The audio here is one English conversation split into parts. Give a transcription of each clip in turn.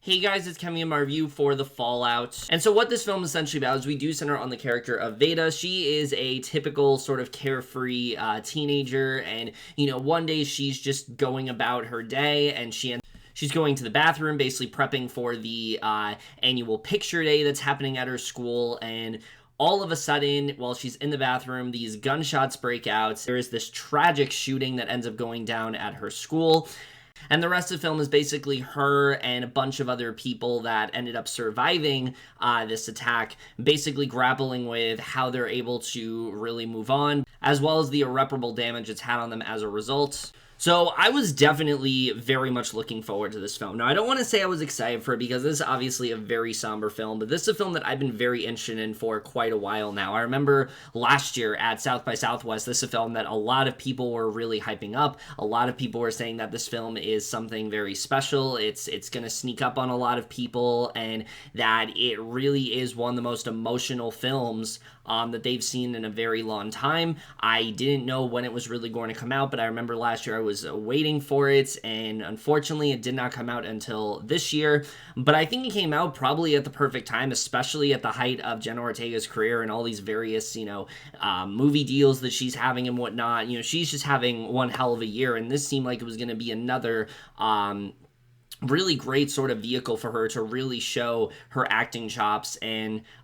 Hey guys, it's Kemi and my review for The Fallout. And so what this film is essentially about is we do center on the character of Veda. She is a typical sort of carefree teenager, and one day she's just going about her day, and she's going to the bathroom, basically prepping for the annual picture day that's happening at her school, and all of a sudden, while she's in the bathroom, these gunshots break out. There is this tragic shooting that ends up going down at her school. And the rest of the film is basically her and a bunch of other people that ended up surviving this attack, basically grappling with how they're able to really move on, as well as the irreparable damage it's had on them as a result. So I was definitely very much looking forward to this film. Now, I don't want to say I was excited for it because this is obviously a very somber film, but this is a film that I've been very interested in for quite a while now. I remember last year at South by Southwest, this is a film that a lot of people were really hyping up. A lot of people were saying that this film is something very special. It's going to sneak up on a lot of people, and that it really is one of the most emotional films that they've seen in a very long time. I didn't know when it was really going to come out, but I remember last year I was waiting for it, and unfortunately it did not come out until this year. But I think it came out probably at the perfect time, especially at the height of Jenna Ortega's career and all these various, movie deals that she's having and whatnot. She's just having one hell of a year, and this seemed like it was going to be another really great sort of vehicle for her to really show her acting chops,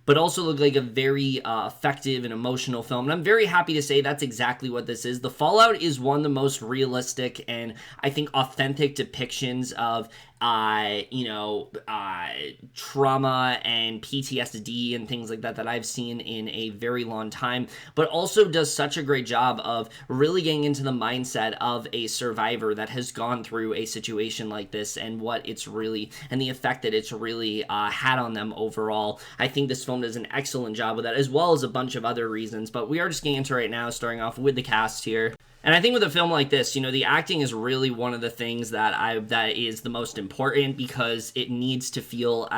but also look like a very effective and emotional film. And I'm very happy to say that's exactly what this is. The Fallout is one of the most realistic and I think authentic depictions of trauma and PTSD and things like that I've seen in a very long time, but also does such a great job of really getting into the mindset of a survivor that has gone through a situation like this and what it's really, and the effect that it's really had on them overall. I think this film does an excellent job with that, as well as a bunch of other reasons, but we are just getting into right now, starting off with the cast here. And I think with a film like this, the acting is really one of the things that is the most important, because it needs to feel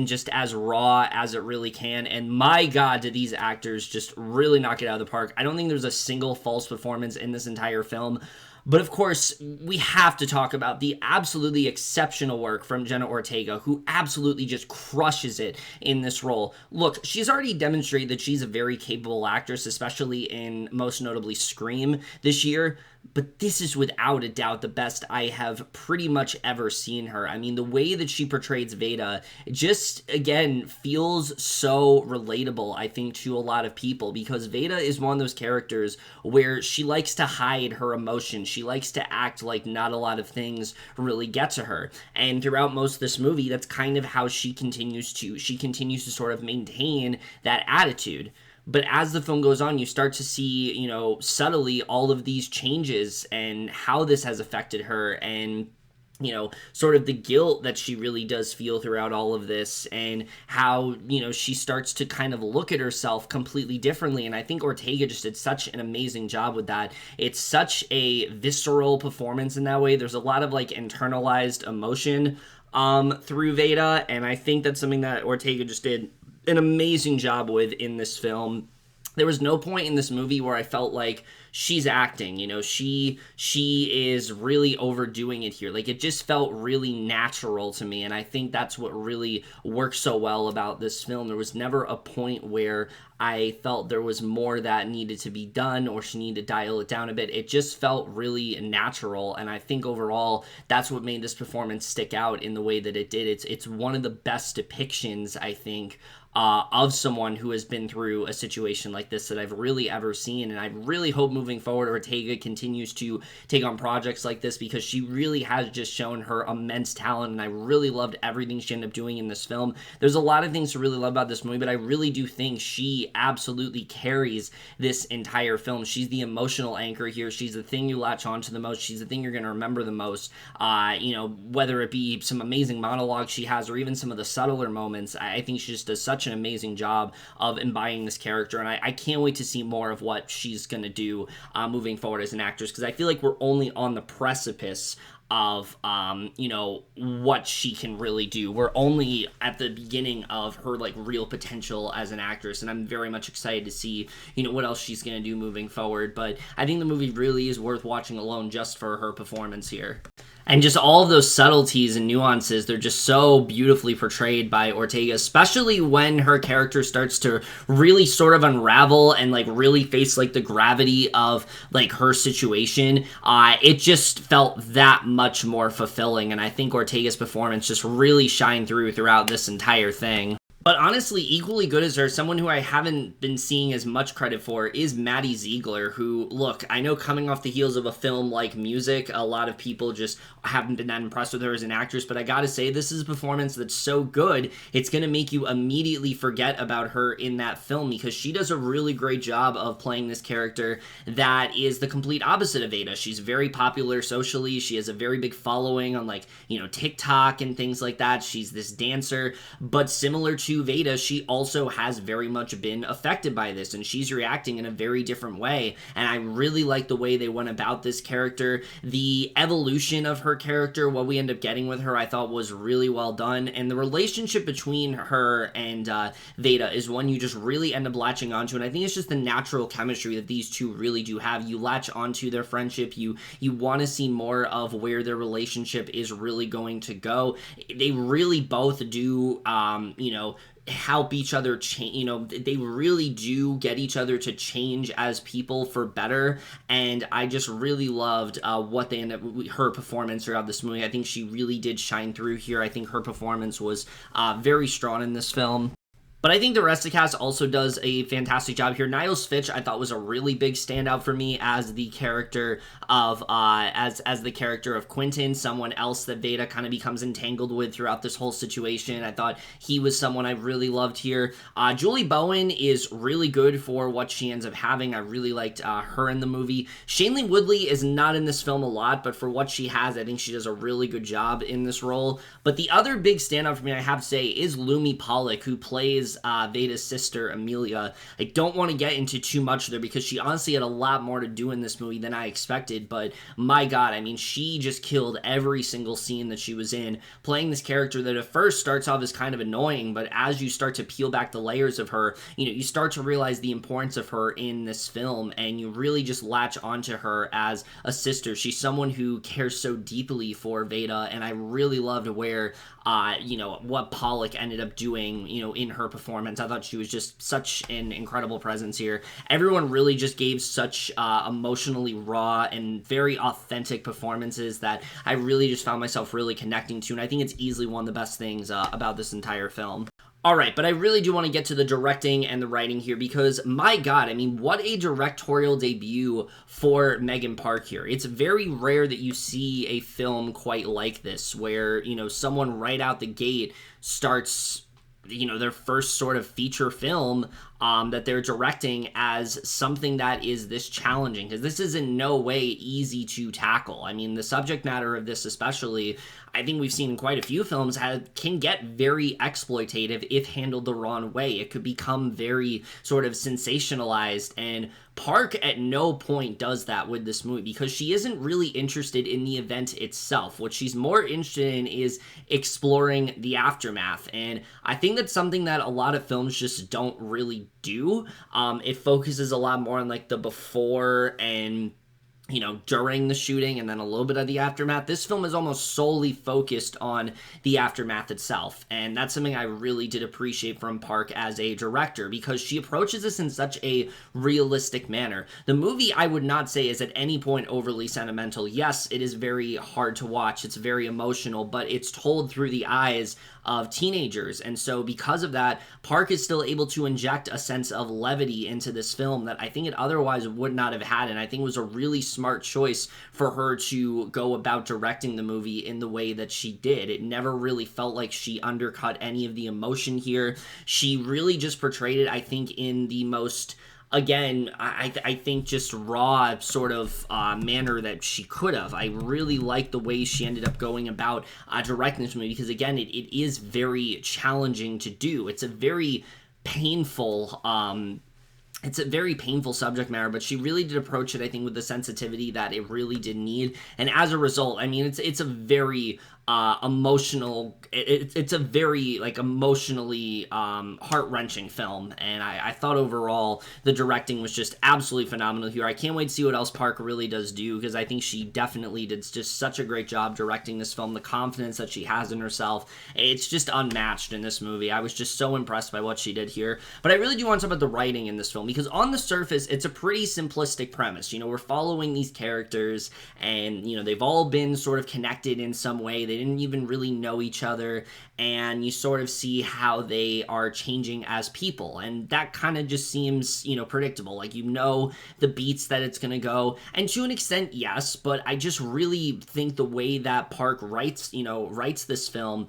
just as raw as it really can. And my God, did these actors just really knock it out of the park. I don't think there's a single false performance in this entire film. But of course, we have to talk about the absolutely exceptional work from Jenna Ortega, who absolutely just crushes it in this role. Look, she's already demonstrated that she's a very capable actress, especially in most notably Scream this year. But this is without a doubt the best I have pretty much ever seen her. I mean, the way that she portrays Veda just, again, feels so relatable, I think, to a lot of people, because Veda is one of those characters where she likes to hide her emotions. She likes to act like not a lot of things really get to her. And throughout most of this movie, that's kind of how she continues to sort of maintain that attitude. But as the film goes on, you start to see, subtly all of these changes and how this has affected her, and sort of the guilt that she really does feel throughout all of this, and how, she starts to kind of look at herself completely differently. And I think Ortega just did such an amazing job with that. It's such a visceral performance in that way. There's a lot of internalized emotion through Veda, and I think that's something that Ortega just did an amazing job with in this film. There was no point in this movie where I felt like she's acting, she is really overdoing it here. It just felt really natural to me, and I think that's what really works so well about this film. There was never a point where I felt there was more that needed to be done or she needed to dial it down a bit. It just felt really natural, and I think overall that's what made this performance stick out in the way that it did. It's one of the best depictions, I think, of someone who has been through a situation like this that I've really ever seen. And I really hope moving forward Ortega continues to take on projects like this, because she really has just shown her immense talent, and I really loved everything she ended up doing in this film. There's a lot of things to really love about this movie, but I really do think she absolutely carries this entire film. She's the emotional anchor here. She's the thing you latch onto the most. She's the thing you're going to remember the most. Whether it be some amazing monologues she has or even some of the subtler moments, I think she just does such an amazing job of embodying this character, and I can't wait to see more of what she's going to do moving forward as an actress, because I feel like we're only on the precipice of what she can really do. We're only at the beginning of her real potential as an actress, and I'm very much excited to see what else she's going to do moving forward. But I think the movie really is worth watching alone just for her performance here. And just all of those subtleties and nuances, they're just so beautifully portrayed by Ortega, especially when her character starts to really sort of unravel and like really face like the gravity of like her situation. It just felt that much more fulfilling, and I think Ortega's performance just really shined throughout this entire thing. But honestly, equally good as her, someone who I haven't been seeing as much credit for is Maddie Ziegler, who, look, I know coming off the heels of a film like Music, a lot of people just haven't been that impressed with her as an actress, but I gotta say, this is a performance that's so good, it's gonna make you immediately forget about her in that film, because she does a really great job of playing this character that is the complete opposite of Ada. She's very popular socially, she has a very big following on, like, you know, TikTok and things like that, she's this dancer, but similar to Veda, she also has very much been affected by this, and she's reacting in a very different way, and I really like the way they went about this character. The evolution of her character, what we end up getting with her, I thought was really well done, and the relationship between her and Veda is one you just really end up latching onto, and I think it's just the natural chemistry that these two really do have. You latch onto their friendship, you want to see more of where their relationship is really going to go. They really both do, you know, help each other change. You know, they really do get each other to change as people for better, and I just really loved what they ended up, her performance throughout this movie. I think she really did shine through here. I think her performance was very strong in this film. But I think the rest of the cast also does a fantastic job here. Niles Fitch, I thought, was a really big standout for me as the character of as the character of Quentin, someone else that Veda kind of becomes entangled with throughout this whole situation. I thought he was someone I really loved here. Julie Bowen is really good for what she ends up having. I really liked her in the movie. Shailene Woodley is not in this film a lot, but for what she has, I think she does a really good job in this role. But the other big standout for me, I have to say, is Lumi Pollack, who plays Veda's sister, Amelia. I don't want to get into too much there because she honestly had a lot more to do in this movie than I expected, but my god, I mean, she just killed every single scene that she was in, playing this character that at first starts off as kind of annoying, but as you start to peel back the layers of her, you know, you start to realize the importance of her in this film, and you really just latch onto her as a sister. She's someone who cares so deeply for Veda, and I really loved where you know, what Pollack ended up doing, you know, in her performance. I thought she was just such an incredible presence here. Everyone really just gave such emotionally raw and very authentic performances that I really just found myself really connecting to, and I think it's easily one of the best things about this entire film. Alright, but I really do want to get to the directing and the writing here because, my god, I mean, what a directorial debut for Megan Park here. It's very rare that you see a film quite like this, where, you know, someone right out the gate starts, you know, their first sort of feature film that they're directing as something that is this challenging, because this is in no way easy to tackle. I mean, the subject matter of this especially, I think we've seen in quite a few films, can get very exploitative if handled the wrong way. It could become very sort of sensationalized, and Park at no point does that with this movie because she isn't really interested in the event itself. What she's more interested in is exploring the aftermath, and I think that's something that a lot of films just don't really do. It focuses a lot more on like the before and, you know, during the shooting and then a little bit of the aftermath. This film is almost solely focused on the aftermath itself, and that's something I really did appreciate from Park as a director because she approaches this in such a realistic manner. The movie, I would not say, is at any point overly sentimental. Yes, it is very hard to watch, it's very emotional, but it's told through the eyes of teenagers, and so because of that, Park is still able to inject a sense of levity into this film that I think it otherwise would not have had, and I think it was a really smart choice for her to go about directing the movie in the way that she did. It never really felt like she undercut any of the emotion here. She really just portrayed it, I think, in the most, again, I think just raw sort of manner that she could have. I really like the way she ended up going about directing this movie because, again, it is very challenging to do. It's a very painful it's a very painful subject matter, but she really did approach it, I think, with the sensitivity that it really did need. And as a result, I mean, it's a very emotional. It's a very like emotionally heart-wrenching film, and I thought overall the directing was just absolutely phenomenal here. I can't wait to see what else Park really does do, because I think she definitely did just such a great job directing this film. The confidence that she has in herself, it's just unmatched in this movie. I was just so impressed by what she did here. But I really do want to talk about the writing in this film, because on the surface, it's a pretty simplistic premise. You know, we're following these characters, and, you know, they've all been sort of connected in some way. They didn't even really know each other, and you sort of see how they are changing as people, and that kind of just seems, you know, predictable. Like, you know the beats that it's gonna go, and to an extent, yes, but I just really think the way that Park writes this film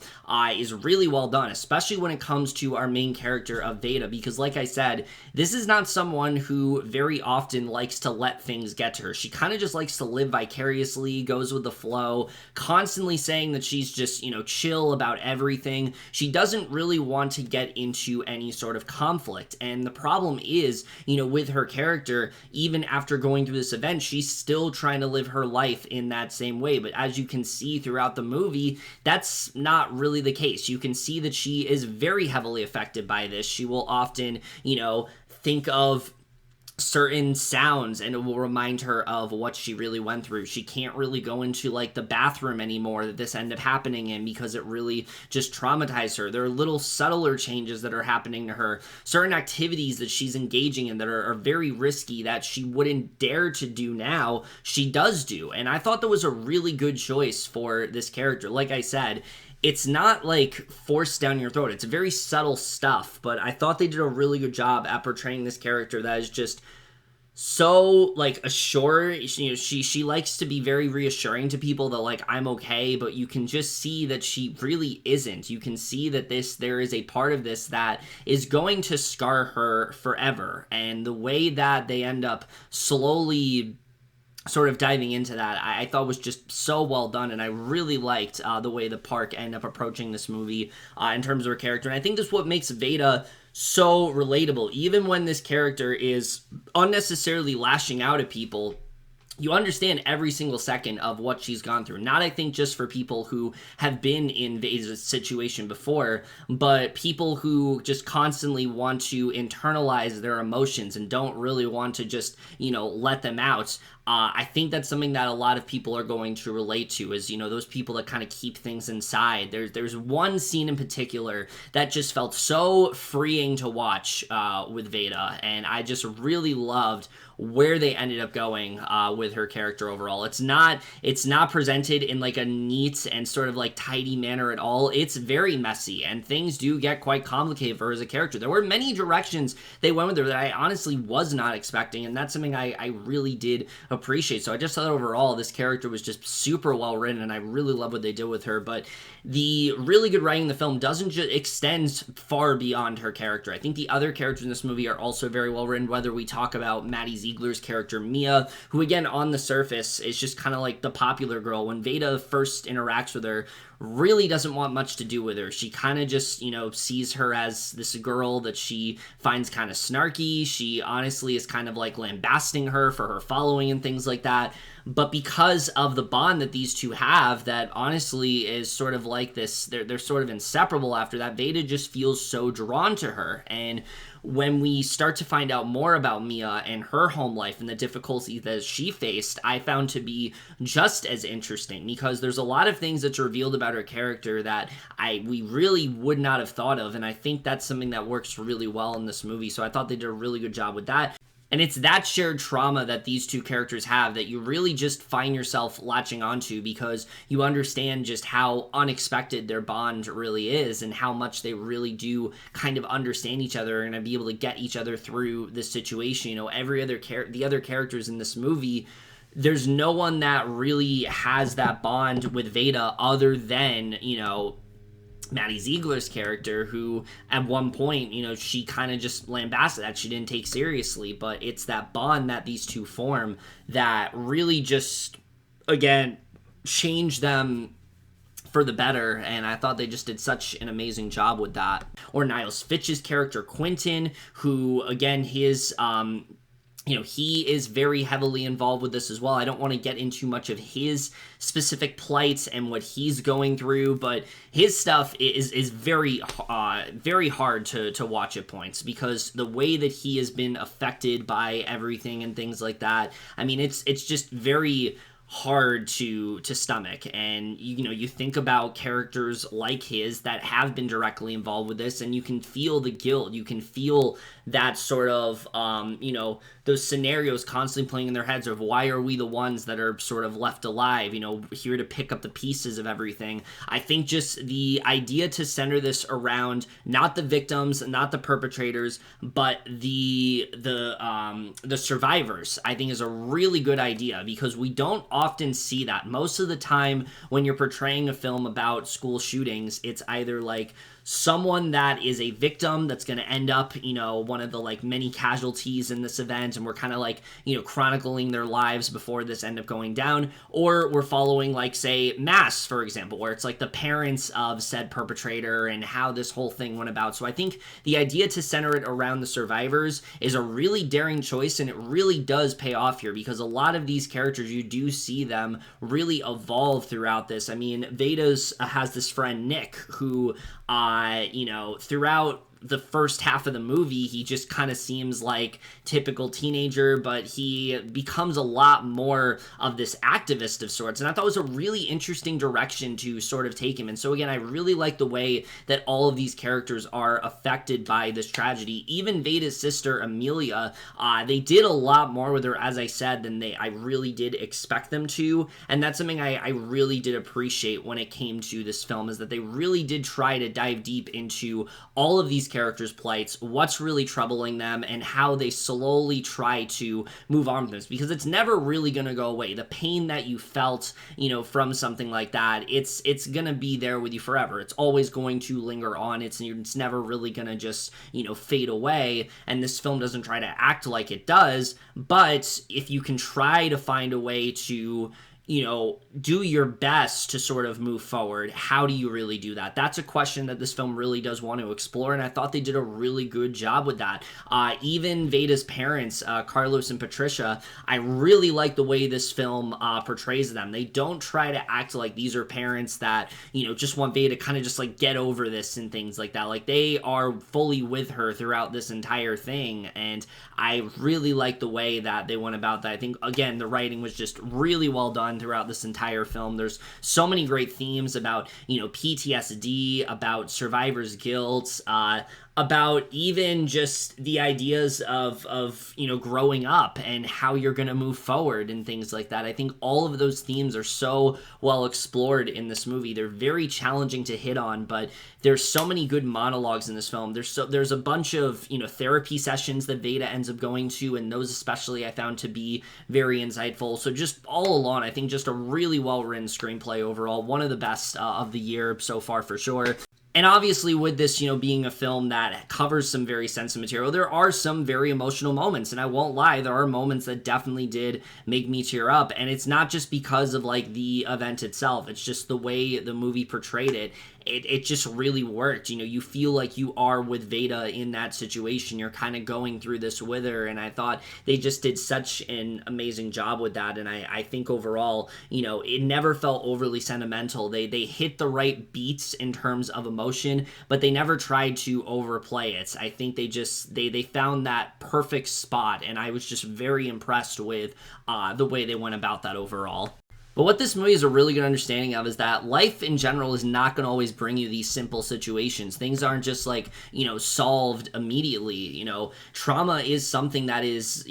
is really well done, especially when it comes to our main character of Veda, because like I said, this is not someone who very often likes to let things get to her. She kind of just likes to live vicariously, goes with the flow, constantly saying that she's just, you know, chill about everything. She doesn't really want to get into any sort of conflict. And the problem is, you know, with her character, even after going through this event, she's still trying to live her life in that same way. But as you can see throughout the movie, that's not really the case. You can see that she is very heavily affected by this. She will often, you know, think of certain sounds and it will remind her of what she really went through. She can't really go into like the bathroom anymore that this ended up happening in, because it really just traumatized her. There are little subtler changes that are happening to her, certain activities that she's engaging in that are very risky that she wouldn't dare to do now, she does do. And I thought that was a really good choice for this character. Like I said, it's not like forced down your throat. It's very subtle stuff, but I thought they did a really good job at portraying this character that is just so like assured. You know, she likes to be very reassuring to people that like, I'm okay, but you can just see that she really isn't. You can see that there is a part of this that is going to scar her forever, and the way that they end up slowly sort of diving into that, I thought was just so well done, and I really liked the way the Park ended up approaching this movie in terms of her character. And I think this is what makes Veda so relatable. Even when this character is unnecessarily lashing out at people, you understand every single second of what she's gone through. Not, I think, just for people who have been in Veda's situation before, but people who just constantly want to internalize their emotions and don't really want to just, you know, let them out. I think that's something that a lot of people are going to relate to, is, you know, those people that kind of keep things inside. There's one scene in particular that just felt so freeing to watch with Veda, and I just really loved where they ended up going with her character overall. It's not presented in like a neat and sort of like tidy manner at all. It's very messy, and things do get quite complicated for her as a character. There were many directions they went with her that I honestly was not expecting, and that's something I really did appreciate. So I just thought overall this character was just super well written, and I really love what they did with her. But the really good writing in the film doesn't just extend far beyond her character. I think the other characters in this movie are also very well written, whether we talk about Maddie Ziegler's character Mia, who again on the surface is just kind of like the popular girl. When Veda first interacts with her, really doesn't want much to do with her. She kind of just, you know, sees her as this girl that she finds kind of snarky. She honestly is kind of like lambasting her for her following and things like that. But because of the bond that these two have, that honestly is sort of like this, they're sort of inseparable after that, Veda just feels so drawn to her. And when we start to find out more about Mia and her home life and the difficulties that she faced, I found to be just as interesting, because there's a lot of things that's revealed about her character that we really would not have thought of, and I think that's something that works really well in this movie. So I thought they did a really good job with that. And it's that shared trauma that these two characters have that you really just find yourself latching onto, because you understand just how unexpected their bond really is and how much they really do kind of understand each other and be able to get each other through this situation. You know, the other characters in this movie, there's no one that really has that bond with Veda other than, you know, Maddie Ziegler's character, who at one point, you know, she kind of just lambasted that she didn't take seriously. But it's that bond that these two form that really just, again, changed them for the better, and I thought they just did such an amazing job with that. Or Niles Fitch's character, Quentin, who, again, his... he is very heavily involved with this as well. I don't want to get into much of his specific plights and what he's going through, but his stuff is very hard to watch at points, because the way that he has been affected by everything and things like that, I mean, it's just very hard to stomach. And you think about characters like his that have been directly involved with this, and you can feel the guilt, you can feel that sort of those scenarios constantly playing in their heads of, why are we the ones that are sort of left alive, here to pick up the pieces of everything. I think just the idea to center this around not the victims, not the perpetrators, but the survivors, I think is a really good idea, because we don't often see that. Most of the time when you're portraying a film about school shootings, it's either like someone that is a victim that's going to end up, one of the like many casualties in this event, and we're kind of like, chronicling their lives before this end up going down, or we're following like, say, Mass, for example, where it's like the parents of said perpetrator and how this whole thing went about. So I think the idea to center it around the survivors is a really daring choice, and it really does pay off here, because a lot of these characters, you do see them really evolve throughout this. I mean, Veda's has this friend Nick who throughout the first half of the movie, he just kind of seems like typical teenager, but he becomes a lot more of this activist of sorts, and I thought it was a really interesting direction to sort of take him. And so again, I really like the way that all of these characters are affected by this tragedy. Even Veda's sister Amelia, they did a lot more with her, as I said, than I really did expect them to, and that's something I really did appreciate when it came to this film, is that they really did try to dive deep into all of these characters' plights, what's really troubling them, and how they slowly try to move on from this, because it's never really going to go away. The pain that you felt, from something like that, it's going to be there with you forever. It's always going to linger on. It's never really going to just, fade away, and this film doesn't try to act like it does, but if you can try to find a way to do your best to sort of move forward, how do you really do that? That's a question that this film really does want to explore, and I thought they did a really good job with that. Even Veda's parents, Carlos and Patricia, I really like the way this film portrays them. They don't try to act like these are parents that, just want Veda to kind of just like get over this and things like that. Like, they are fully with her throughout this entire thing, and I really like the way that they went about that. I think, again, the writing was just really well done throughout this entire film. There's so many great themes about, PTSD, about survivor's guilt, about even just the ideas of growing up and how you're going to move forward and things like that. I think all of those themes are so well explored in this movie. They're very challenging to hit on, but there's so many good monologues in this film. There's a bunch of, therapy sessions that Veda ends up going to, and those especially I found to be very insightful. So just all along, I think just a really well-written screenplay overall. One of the best of the year so far, for sure. And obviously with this, being a film that covers some very sensitive material, there are some very emotional moments. And I won't lie, there are moments that definitely did make me tear up. And it's not just because of, like, the event itself. It's just the way the movie portrayed it. It just really worked. You feel like you are with Veda in that situation. You're kind of going through this with her, and I thought they just did such an amazing job with that. And I think overall, it never felt overly sentimental. They hit the right beats in terms of emotion, but they never tried to overplay it. I think they found that perfect spot, and I was just very impressed with the way they went about that overall. But what this movie is a really good understanding of is that life in general is not going to always bring you these simple situations. Things aren't just like, solved immediately. Trauma is something that is,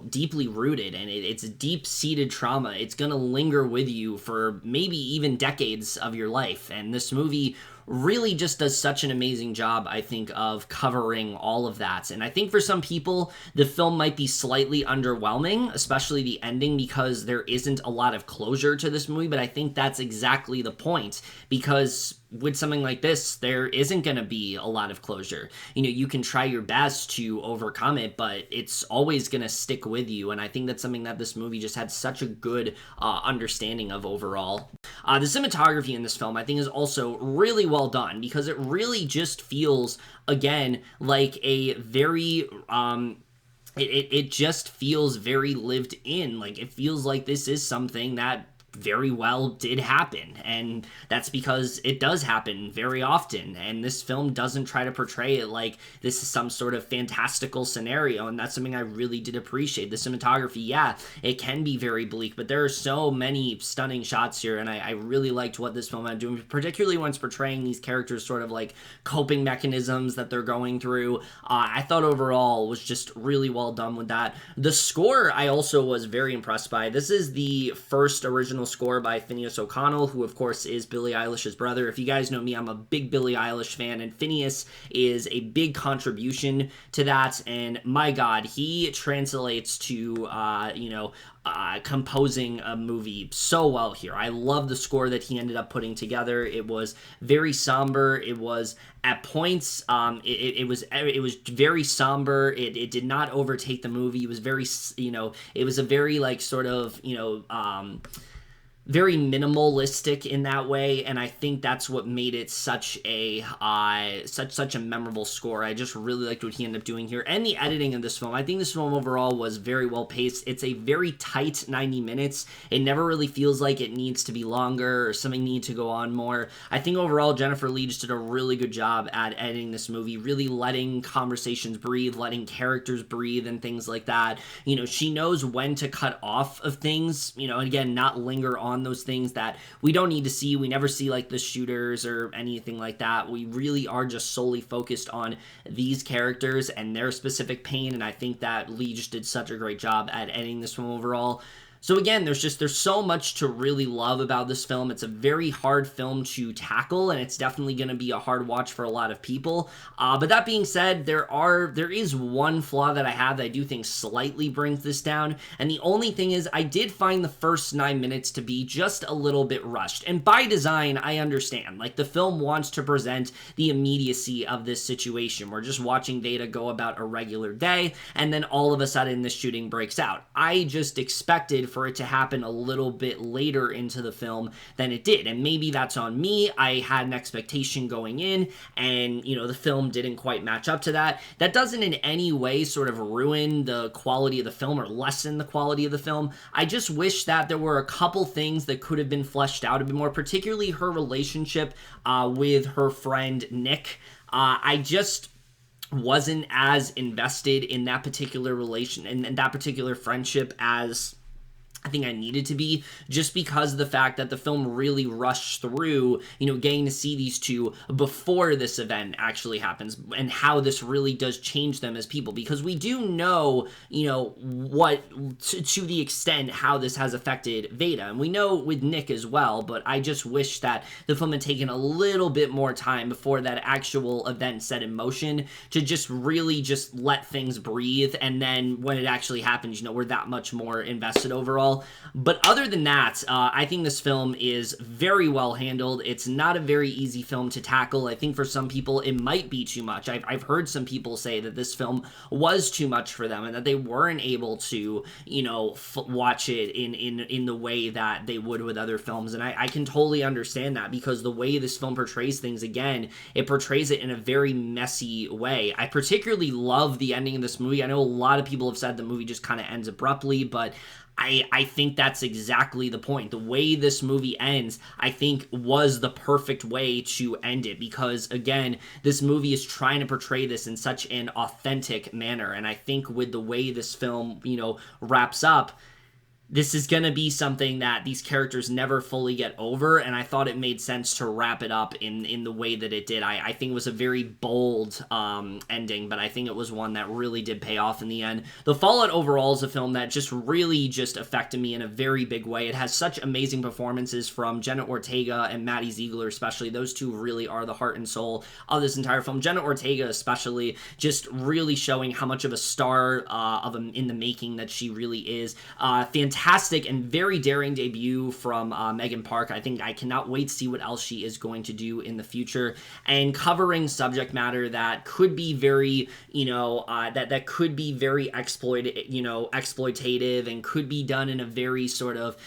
deeply rooted, and it's deep-seated trauma. It's going to linger with you for maybe even decades of your life. And this movie really just does such an amazing job, I think, of covering all of that. And I think for some people, the film might be slightly underwhelming, especially the ending, because there isn't a lot of closure to this movie, but I think that's exactly the point, because with something like this, there isn't going to be a lot of closure. You can try your best to overcome it, but it's always going to stick with you, and I think that's something that this movie just had such a good understanding of overall. The cinematography in this film, I think, is also really well done because it really just feels, again, like a very it just feels very lived in. Like, it feels like this is something that very well did happen, and that's because it does happen very often, and this film doesn't try to portray it like this is some sort of fantastical scenario, and that's something I really did appreciate. The cinematography, yeah, it can be very bleak, but there are so many stunning shots here, and I really liked what this film had doing, particularly when it's portraying these characters' sort of like coping mechanisms that they're going through. I thought overall was just really well done with that. The score I also was very impressed by. This is the first original score by Phineas O'Connell, who of course is Billie Eilish's brother. If you guys know me, I'm a big Billie Eilish fan, and Phineas is a big contribution to that, and my god, he translates to composing a movie so well here. I love the score that he ended up putting together. It was very somber. It was at points, it was very somber. It did not overtake the movie. It was very, it was a very like sort of, very minimalistic in that way, and I think that's what made it such a memorable score. I just really liked what he ended up doing here, and the editing of this film. I think this film overall was very well paced. It's a very tight 90 minutes. It never really feels like it needs to be longer or something needs to go on more. I think overall Jennifer Lee just did a really good job at editing this movie, really letting conversations breathe, letting characters breathe, and things like that. She knows when to cut off of things, and again, not linger on those things that we don't need to see. We never see like the shooters or anything like that. We really are just solely focused on these characters and their specific pain, and I think that Lee just did such a great job at editing this film overall. So again, there's so much to really love about this film. It's a very hard film to tackle, and it's definitely going to be a hard watch for a lot of people. But that being said, there is one flaw that I have that I do think slightly brings this down, and the only thing is I did find the first 9 minutes to be just a little bit rushed. And by design, I understand. Like, the film wants to present the immediacy of this situation. We're just watching Veda go about a regular day, and then all of a sudden the shooting breaks out. I just expected for it to happen a little bit later into the film than it did, and maybe that's on me. I had an expectation going in, and the film didn't quite match up to that. That doesn't in any way sort of ruin the quality of the film or lessen the quality of the film. I just wish that there were a couple things that could have been fleshed out a bit more, particularly her relationship with her friend Nick. I just wasn't as invested in that particular relation and that particular friendship as I think I needed to be, just because of the fact that the film really rushed through, getting to see these two before this event actually happens, and how this really does change them as people, because we do know, what, to the extent how this has affected Veda, and we know with Nick as well, but I just wish that the film had taken a little bit more time before that actual event set in motion to just really just let things breathe, and then when it actually happens, we're that much more invested overall. But other than that, I think this film is very well handled. It's not a very easy film to tackle. I think for some people it might be too much. I've heard some people say that this film was too much for them and that they weren't able to, watch it in the way that they would with other films. And I can totally understand that, because the way this film portrays things, again, it portrays it in a very messy way. I particularly love the ending of this movie. I know a lot of people have said the movie just kind of ends abruptly, but I think that's exactly the point. The way this movie ends, I think, was the perfect way to end it, because, again, this movie is trying to portray this in such an authentic manner, and I think with the way this film, wraps up, this is going to be something that these characters never fully get over, and I thought it made sense to wrap it up in the way that it did. I think it was a very bold ending, but I think it was one that really did pay off in the end. The Fallout overall is a film that just really just affected me in a very big way. It has such amazing performances from Jenna Ortega and Maddie Ziegler especially. Those two really are the heart and soul of this entire film. Jenna Ortega especially just really showing how much of a star in the making that she really is. Fantastic and very daring debut from Megan Park. I think I cannot wait to see what else she is going to do in the future, and covering subject matter that could be very, that could be very exploitative, and could be done in a very sort of,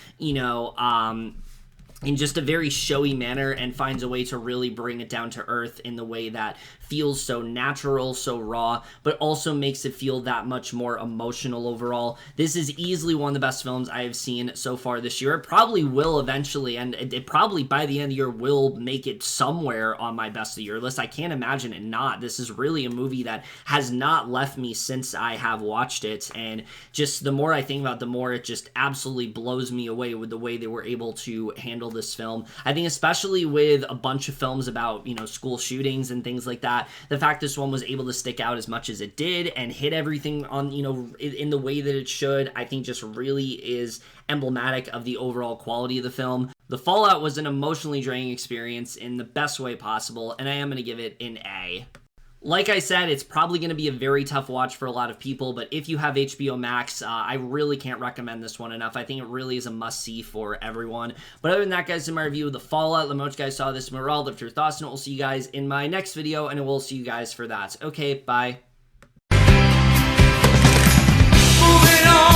in just a very showy manner and finds a way to really bring it down to earth in the way that feels so natural, so raw, but also makes it feel that much more emotional overall. This is easily one of the best films I have seen so far this year. It probably will eventually, and it probably by the end of the year will make it somewhere on my best of the year list. I can't imagine it not. This is really a movie that has not left me since I have watched it, and just the more I think about it, the more it just absolutely blows me away with the way they were able to handle this film. I think especially with a bunch of films about, you know, school shootings and things like that, the fact this one was able to stick out as much as it did and hit everything on, you know, in the way that it should, I think just really is emblematic of the overall quality of the film. The Fallout was an emotionally draining experience in the best way possible, and I am going to give it an A. Like I said, it's probably going to be a very tough watch for a lot of people, but if you have HBO Max, I really can't recommend this one enough. I think it really is a must-see for everyone. But other than that, guys, in my review of The Fallout, let me know what you guys saw this movie. I'll lift your thoughts, and we'll see you guys in my next video, and we'll see you guys for that. Okay, bye. Moving on.